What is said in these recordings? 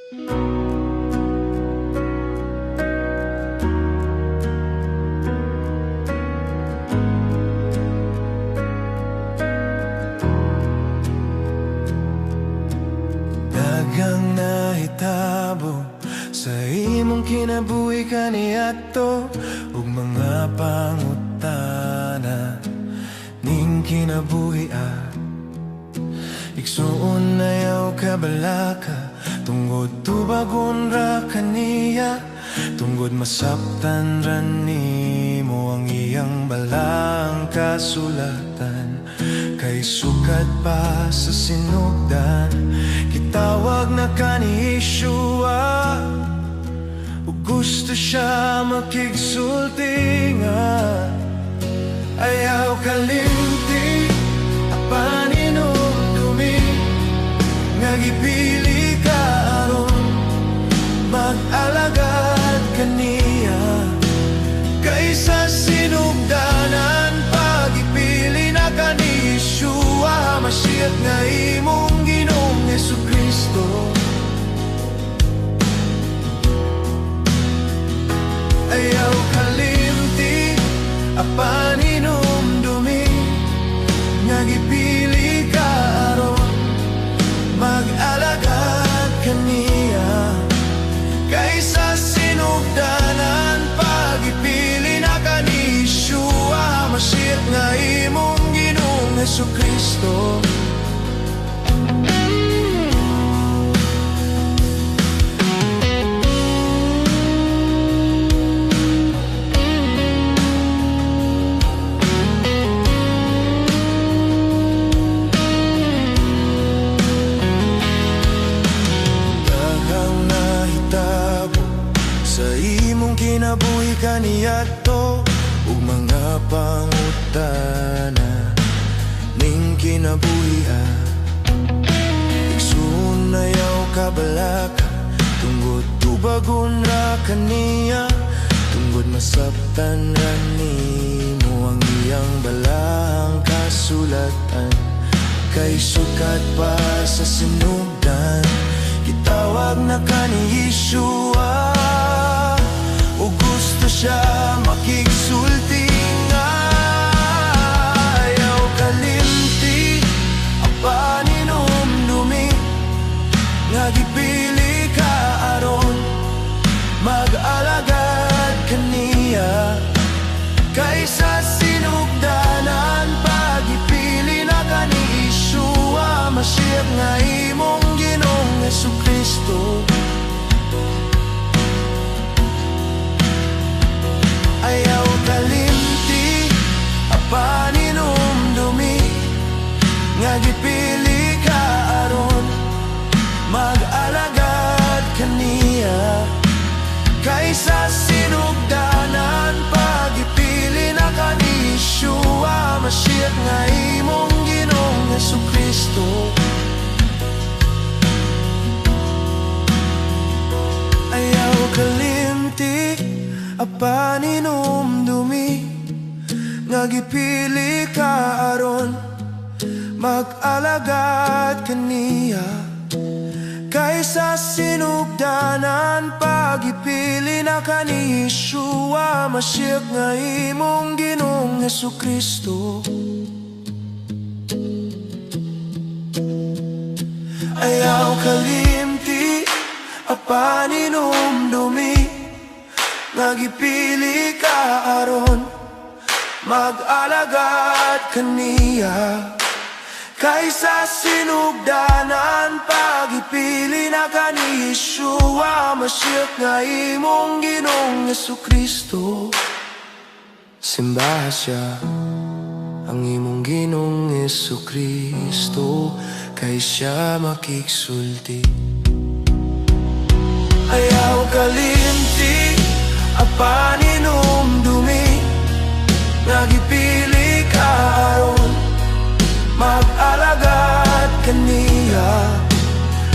Daghang nahitabo sa imong kinabuhi kaniadto, ug mga pangutana ning kinabuhi igsuon ayaw kabalaka, tungod tubagon ra kaniya, tungod masabtan ra nimo ang iyang balang kasulatan. Kay sukat pa sa sinugdan, kitawag na kani Yeshua, ug gusto siya makigsulti nga ayaw kalimti ang paninumdumi nga gipili ka aron mag-alagad kaniya. Kaysa sinugdanan pagipili na kani Yeshua Mashiach nga imong Ginoong Jesucristo. Ayaw kalimti ang paninumdumi nga gipili ka aron mag-alagad kaniya. Kaysa sinugdanan pagipili na kani Yeshua Mashiach nga imong Ginoong Jesucristo. Kinabuhi kaniadto ug mga pangutana ning kinabuhi igsuon ayaw kabalaka, tungod tubagon ra kaniya, tungod masabtan ra nimo ang iyang balang kasulatan. Kay sukat pa sa sinugdan, kitawag na kani Yeshua, ug gusto siya makigsulti nga ayaw kalimti ang paninumdumi nga gipili ka aron mag-alagad kaniya. Kaysa sinugdanan pagipili na kani Yeshua Mashiach nga imong Ginoong Jesucristo. Ayaw kalimti ang paninumdumi nga gipili ka aron mag-alagad kaniya. Kaysa sinugdanan pagipili na kani Yeshua Mashiach nga imong Ginoong Jesucristo. Ayaw kalimti ang paninumdumi nga gipili ka aron mag-alagad kaniya. Kaysa sinugdanan pagipili na kani Yeshua Mashiach nga imong Ginoong Jesucristo. Ayaw kalimti ang paninumdumi nga gipili ka aron mag-alagad kaniya. Kaysa sinugdanan pagipili na kani Yeshua Mashiach nga imong Ginoong Jesucristo. Simbahan siya ang imong Ginoong Jesucristo, kay siya makigsulti. Ayaw kalimti ang paninumdumi nga gipili ka aron mag-alagad kaniya.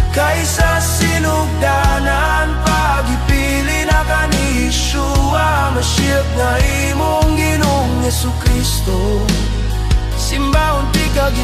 Kaysa sinugdanan pagipili na kani Yeshua Mashiach nga imong Ginoong Jesucristo. Simbahon ti kag